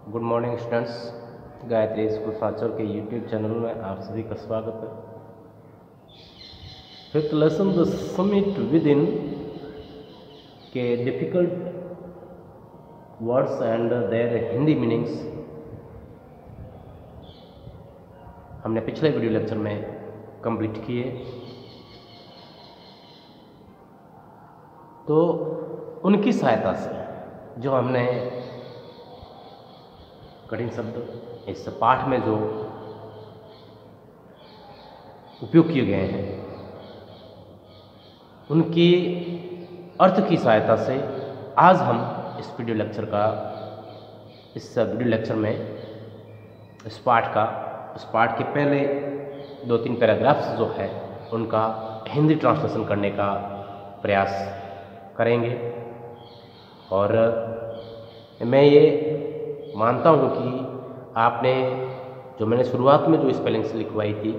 Good morning students. Gayatri school Sanchore के YouTube channel में आप सभी का स्वागत है। Fifth lesson the summit within के difficult words and their Hindi meanings हमने पिछले वीडियो लेक्चर में कंप्लीट किए। तो उनकी सहायता से जो हमने कठिन शब्द इस पाठ में जो उपयोग किए गए हैं उनकी अर्थ की सहायता से आज हम इस वीडियो लेक्चर में इस पाठ के पहले 2-3 पैराग्राफ्स जो है उनका हिंदी ट्रांसलेशन करने का प्रयास करेंगे। और मैं ये मानता हूँ कि आपने जो मैंने शुरुआत में जो स्पेलिंग्स लिखवाई थी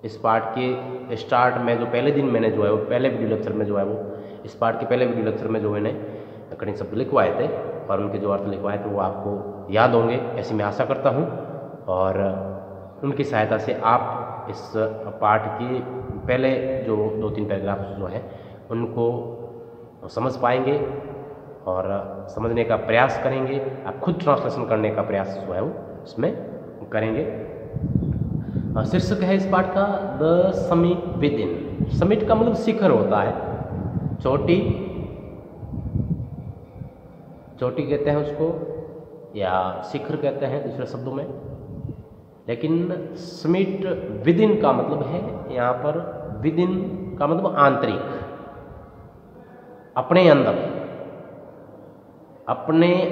इस पाठ के स्टार्ट में जो पहले दिन मैंने जो है वो पहले वीडियो लेक्चर में जो है वो इस पाठ के पहले वीडियो लेक्चर में जो मैंने कठिन शब्द लिखवाए थे और उनके जो अर्थ लिखवाए थे वो आपको याद होंगे ऐसी मैं आशा करता हूँ। और उनकी सहायता से आप इस पाठ की पहले जो 2-3 पैराग्राफ जो हैं उनको समझ पाएंगे और समझने का प्रयास करेंगे। आप खुद ट्रांसलेशन करने का प्रयास जो है वो इसमें करेंगे। शीर्षक है इस पाठ का the summit with in. Summit का मतलब शिखर होता है, चोटी कहते हैं उसको या शिखर कहते हैं दूसरे शब्दों में। लेकिन समिट विद इन का मतलब है यहाँ पर विद इन का मतलब आंतरिक, अपने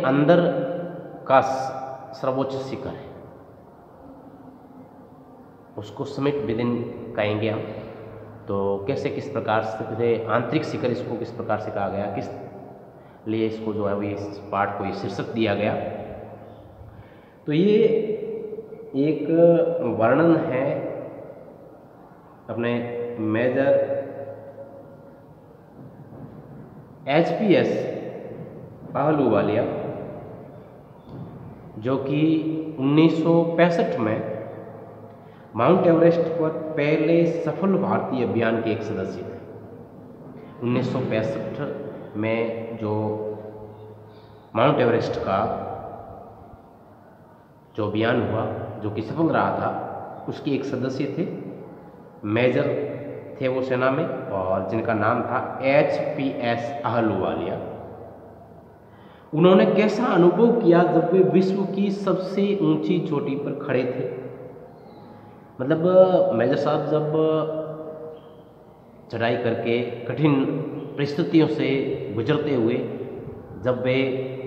अंदर का सर्वोच्च शिखर है, उसको समिट विद इन कहेंगे हम। तो कैसे किस प्रकार से आंतरिक शिखर इसको किस प्रकार से कहा गया, किस लिए इसको जो है वो इस पाठ को ये शीर्षक दिया गया। तो ये एक वर्णन है अपने मेजर HPS आहलूवालिया जो कि 1965 में माउंट एवरेस्ट पर पहले सफल भारतीय अभियान के एक सदस्य थे। 1965 में जो माउंट एवरेस्ट का जो अभियान हुआ जो कि सफल रहा था उसके एक सदस्य थे, मेजर थे वो सेना में और जिनका नाम था HPS आहलूवालिया। उन्होंने कैसा अनुभव किया जब वे विश्व की सबसे ऊंची चोटी पर खड़े थे। मतलब मेजर साहब जब चढ़ाई करके कठिन परिस्थितियों से गुजरते हुए जब वे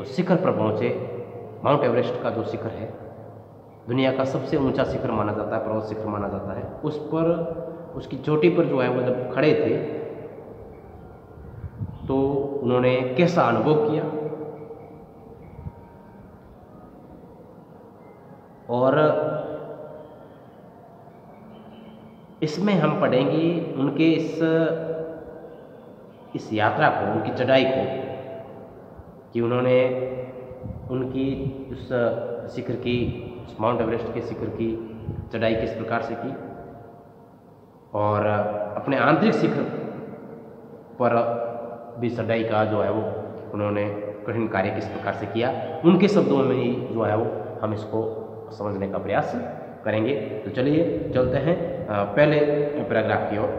उस शिखर पर पहुंचे, माउंट एवरेस्ट का जो शिखर है दुनिया का सबसे ऊंचा शिखर माना जाता है, पर्वत शिखर माना जाता है, उस पर उसकी चोटी पर जो है वो जब खड़े थे तो उन्होंने कैसा अनुभव किया। और इसमें हम पढ़ेंगे उनके इस यात्रा को, उनकी चढ़ाई को, कि उन्होंने उनकी उस शिखर की, उस माउंट एवरेस्ट के शिखर की चढ़ाई किस प्रकार से की और अपने आंतरिक शिखर पर भी चढ़ाई का जो है वो उन्होंने कठिन कार्य किस प्रकार से किया। उनके शब्दों में ही जो है वो हम इसको समझने का प्रयास करेंगे। तो चलिए चलते हैं पहले पैराग्राफ की ओर।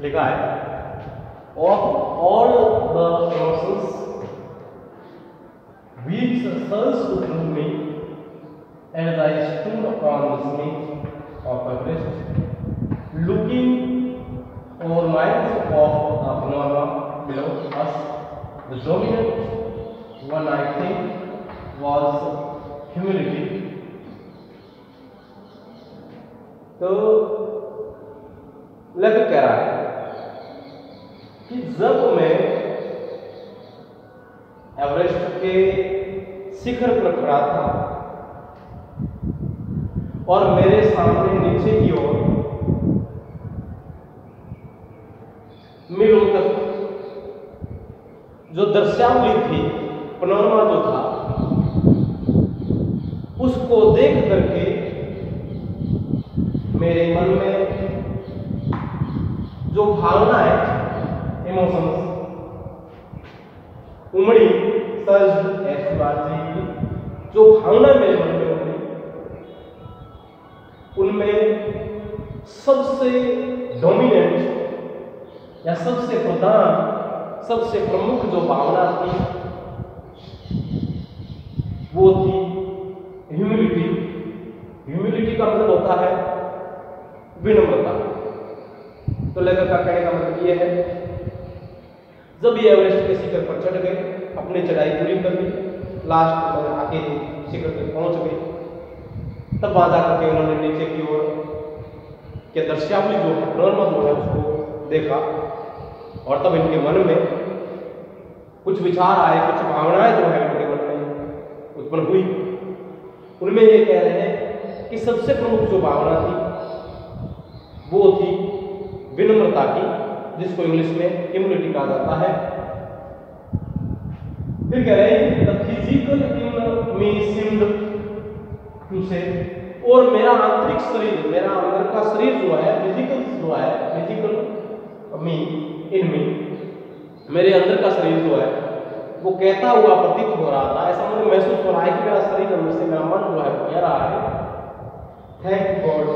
लिखा है of all the emotions which surged through me as I stood upon the summit of Everest, looking over miles of the panorama below us, the dominant one I think was humility. तो लेखक कह रहा है कि जब मैं Everest के शिखर पर खड़ा था और मेरे सामने नीचे की ओर मीलों तक जो दृश्यावली थी, पैनोरमा जो था, उसको देख करके मेरे मन में जो भावना है, इमोशंस उमड़ी, सर्ज ऐसी बात नहीं, जो भावना मेरे मन में उमड़ी, उनमें सबसे डोमिनेंट या सबसे प्रधान, सबसे प्रमुख जो भावना थी वो थी ह्यूमिलिटी। ह्यूमिलिटी का मतलब होता है विनम्रता। तो लेखक का कहने का मतलब ये है, जब ये एवरेस्ट के शिखर पर चढ़ गए, अपनी चढ़ाई पूरी कर ली, लास्ट में आके शिखर तक पहुंच गए, तब वहां जाकर के उन्होंने नीचे की ओर के दृश्यावली जो है, पैनोरमा जो है, उसको देखा और तब इनके मन में कुछ विचार आए, कुछ भावनाएं जो है इनके मन में उत्पन्न हुई। उनमें ये कह रहे हैं कि सबसे प्रमुख जो भावना थी वो थी विनम्रता की, जिसको इंग्लिश में ह्यूमिलिटी कहा जाता है। फिर कह रहे हैं the physical in me seemed to say, और मेरा आंतरिक शरीर, मेरा अंदर का शरीर जो है, फिजिकल जो है, फिजिकल मी इन मी, मेरे अंदर का शरीर जो है वो कहता हुआ प्रतीत हो रहा था, ऐसा मुझे महसूस हो रहा है कि मेरा शरीर अंदर से, मेरा मन जो है वो कह रहा है थैंक गॉड,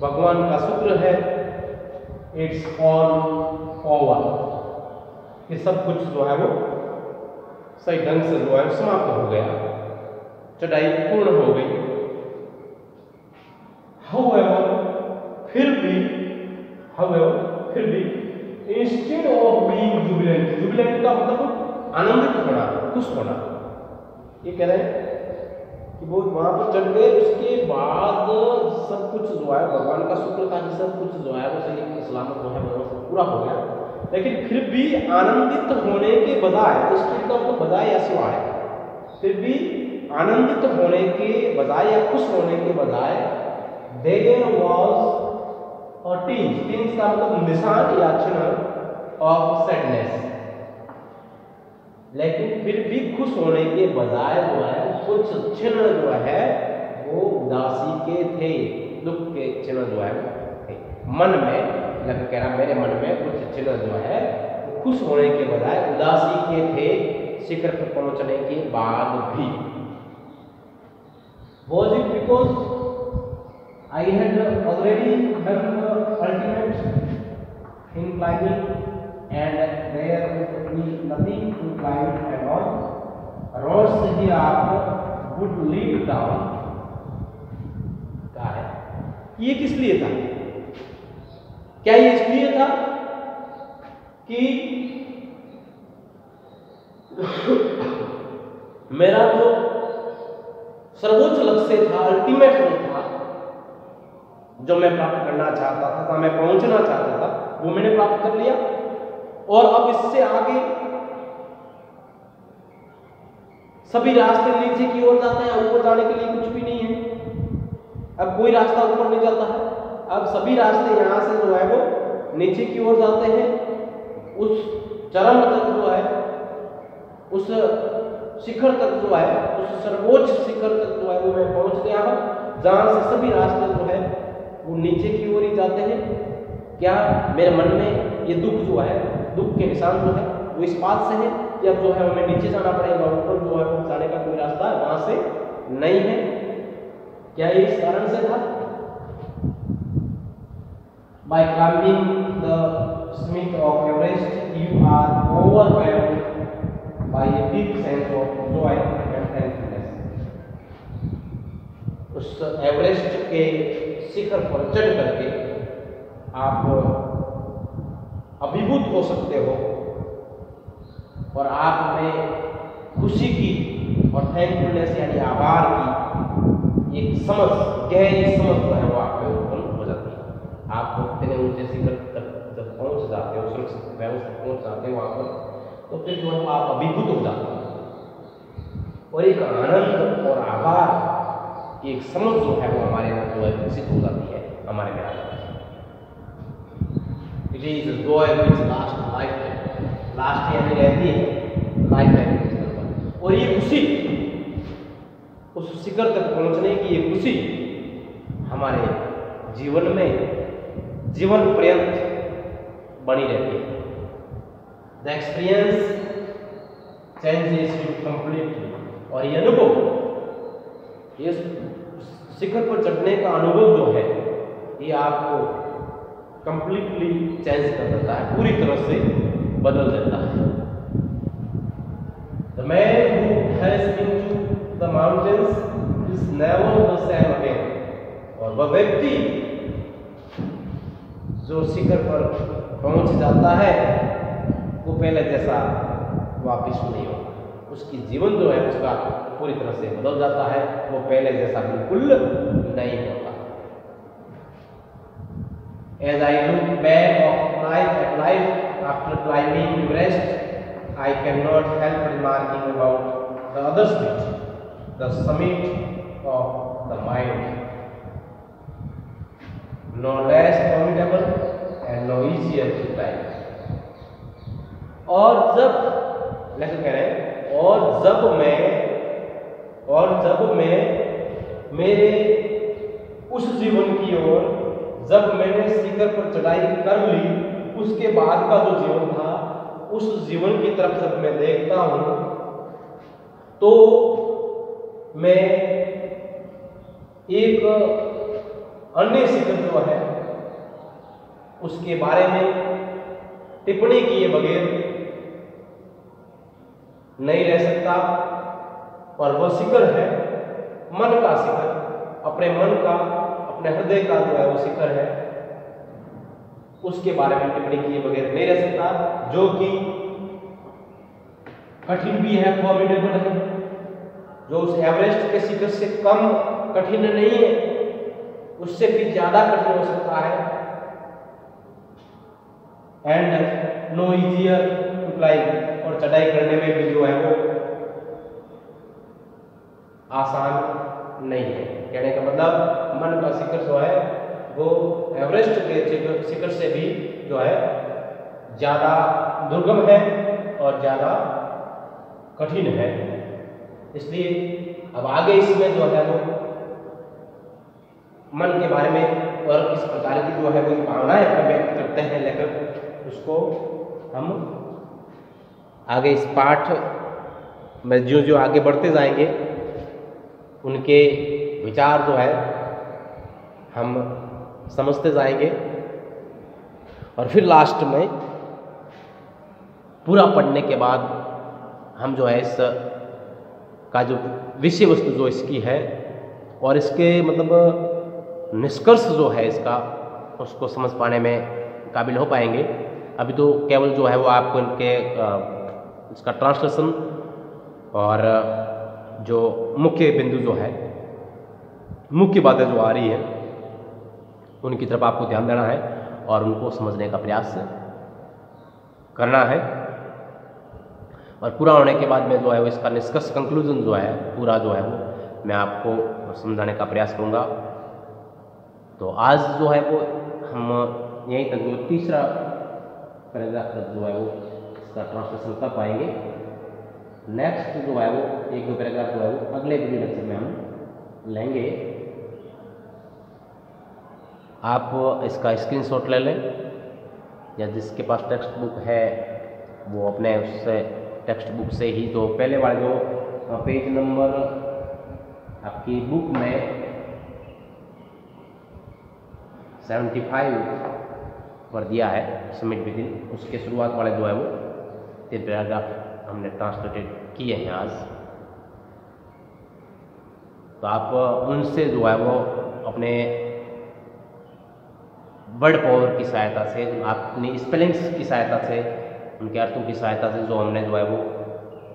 भगवान का शुक्र है, इट्स ऑल ओवर, ये सब कुछ जो है वो सही ढंग से जो है समाप्त हो गया, चढ़ाई पूर्ण हो गई। However, फिर भी instead of being Jubilant, Jubilant का मतलब आनंदित होना, खुश होना, ये कह रहे हैं कि वो वहां पर चढ़ गए, उसके बाद सब कुछ जो है, भगवान का शुक्र था कि सब कुछ जो है वो सही सलामत जो है वो पूरा हो गया, लेकिन फिर भी आनंदित होने के बजाय, उसके तो बजाय या सिवाय, फिर भी आनंदित होने के बजाय या खुश होने के बजाय देयर वाज अ टिंज का मतलब निशान या चिन्ह ऑफ सैडनेस, लेकिन फिर भी खुश होने के बजाय जो है कुछ चिन्ह जो है वो उदासी के थे, दुख के चिन्ह जो है थे मन में। लग कह रहा मेरे मन में कुछ चिन्ह जो है खुश होने के बजाय उदासी के थे, शिखर पर पहुंचने के बाद भी। Was it because I had already done the ultimate in climbing and there would be nothing to climb at all? Roads hereafter would lead down. कहा है ये किस लिए था? क्या ये इसलिए था कि मेरा जो सर्वोच्च लक्ष्य था, अल्टीमेट जो था, जो मैं प्राप्त करना चाहता था, मैं पहुंचना चाहता था, वो मैंने प्राप्त कर लिया, और अब इससे आगे सभी रास्ते नीचे की ओर जाते हैं, ऊपर जाने के लिए कुछ भी नहीं है। अब कोई रास्ता ऊपर नहीं जाता है, अब सभी रास्ते यहाँ से जो है वो नीचे की ओर जाते हैं। उस चरम तक जो है, उस शिखर तक जो है, उस सर्वोच्च शिखर तक जो है वो मैं पहुंच गया हूं, जहां से सभी रास्ते जो है वो नीचे की ओर ही जाते हैं। क्या मेरे मन में ये दुख जो है, दुख के निशान जो है वो इस बात से है कि अब जो है हमें नीचे जाना पड़ेगा, ऊपर जो है जाने का कोई रास्ता वहां से नहीं है। क्या ये इस कारण से था? By climbing the summit of Everest, you are overwhelmed by a deep sense of joy and thankfulness. उस एवरेस्ट के शिखर पर चढ़ करके आप अभिभूत हो सकते हो और आप में खुशी की और थैंकफुलनेस यानी आभार की एक समझ, गहरी समझ जो है वो आप में उत्पन्न हो जाती है। आप इतने ऊंचे शिखर तक जब पहुंच जाते हो, सुरक्षित व्यवस्था पहुंच जाते हो वहां पर, तो फिर जो है आप अभिभूत हो जाते हो और एक आनंद और आभार की एक समझ जो है वो हमारे अंदर जो है विकसित हो जाती है, हमारे में आ जाती है। It is a joy which lasts lifetime, last यानी रहती है लाइफ टाइम के स्तर पर। और ये खुशी, उस शिखर तक पहुंचने की ये खुशी हमारे जीवन में जीवन पर्यंत बनी रहती है। The experience changes you completely. और ये अनुभव, ये शिखर पर चढ़ने का अनुभव जो है ये आपको कंप्लीटली चेंज कर देता है, पूरी तरह से बदल देता है। The man who has been to the mountains is never the same again. और वह व्यक्ति जो शिखर पर पहुंच जाता है वो पहले जैसा वापिस नहीं होगा। उसकी जीवन जो है उसका पूरी तरह से बदल जाता है, वो पहले जैसा बिल्कुल नहीं होता। As I look back at life after climbing Everest, I cannot help remarking about the other summit, the summit of the mind. No less formidable and no easier to climb. और जब लेखक कह रहे हैं, और जब मैं मेरे उस जीवन की ओर, जब मैंने शिखर पर चढ़ाई कर ली, उसके बाद का जो जीवन था उस जीवन की तरफ जब मैं देखता हूं तो मैं एक अन्य शिखर जो है उसके बारे में टिप्पणी किए बगैर नहीं रह सकता। और वह शिखर है मन का शिखर, अपने मन का, अपने हृदय का जो है वो शिखर है, उसके बारे में टिप्पणी किए बगैर नहीं रह सकता, जो कि कठिन भी है, फॉर्मिडेबल है, जो उस एवरेस्ट के शिखर से कम कठिन नहीं है, उससे भी ज्यादा कठिन हो सकता है। And no easier to climb, और चढ़ाई करने में भी जो है वो आसान नहीं है। कहने का मतलब मन का शिखर जो है वो एवरेस्ट के शिखर से भी जो है ज्यादा दुर्गम है और ज्यादा कठिन है। इसलिए अब आगे इसमें जो है वो मन के बारे में और किस प्रकार की जो है वो भावनाएं व्यक्त करते हैं लेखक, उसको हम आगे इस पाठ में जो आगे बढ़ते जाएंगे उनके विचार जो है हम समझते जाएंगे। और फिर लास्ट में पूरा पढ़ने के बाद हम जो है इस का जो विषय वस्तु जो इसकी है और इसके मतलब निष्कर्ष जो है इसका, उसको समझ पाने में काबिल हो पाएंगे। अभी तो केवल जो है वो आपको इनके इसका ट्रांसलेशन और जो मुख्य बिंदु जो है, मुख्य बातें जो आ रही है उनकी तरफ आपको ध्यान देना है और उनको समझने का प्रयास करना है। और पूरा होने के बाद में जो है वो इसका निष्कर्ष कंक्लूजन जो है पूरा जो है वो मैं आपको समझाने का प्रयास करूँगा। तो आज जो है वो हम यहीं तक जो तीसरा पैराग्राफ तक जो है वो इसका ट्रांसलेशन कर पाएंगे। नेक्स्ट जो है वो एक दो पैराग्राफ जो है वो अगले वीडियो लेक्चर में हम लेंगे। आप इसका स्क्रीनशॉट ले लें या जिसके पास टेक्स्ट बुक है वो अपने उससे टेक्स्ट बुक से ही जो पहले वाले जो पेज नंबर आपकी बुक में 75 पर दिया है सबमिट विद इन, उसके शुरुआत वाले जो है वो 3 पैराग्राफ हमने ट्रांसलेटेड किए हैं आज। तो आप उनसे जो है वो अपने वर्ड पावर की सहायता से, अपनी स्पेलिंग्स की सहायता से, उनके अर्थों की सहायता से जो हमने जो है वो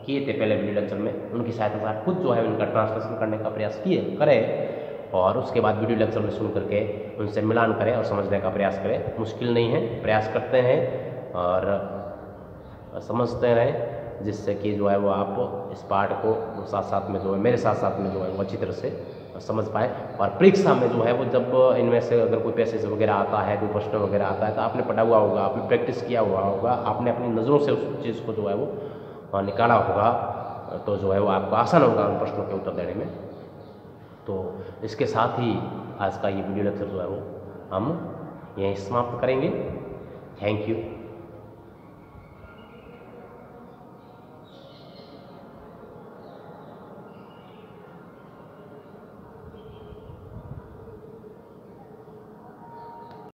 किए थे पहले वीडियो लेक्चर में, उनकी सहायता से आप खुद जो है उनका ट्रांसलेशन करने का प्रयास करें और उसके बाद वीडियो लेक्चर में सुन करके उनसे मिलान करें और समझने का प्रयास करें। मुश्किल नहीं है, प्रयास करते हैं और समझते रहें, जिससे कि जो है वो आप इस पाठ को साथ साथ में जो है मेरे साथ साथ में जो है वो अच्छी तरह से समझ पाए। और परीक्षा में जो है वो जब इनमें से अगर कोई पैसेज वगैरह आता है, कोई प्रश्न वगैरह आता है, तो आपने पढ़ा हुआ होगा, आपने प्रैक्टिस किया हुआ होगा, आपने अपनी नज़रों से उस चीज़ को जो है वो निकाला होगा, तो जो है वो आपको आसान होगा उन प्रश्नों के उत्तर देने में। तो इसके साथ ही आज का ये वीडियो लेक्चर जो है वो हम यहीं समाप्त करेंगे। Thank you.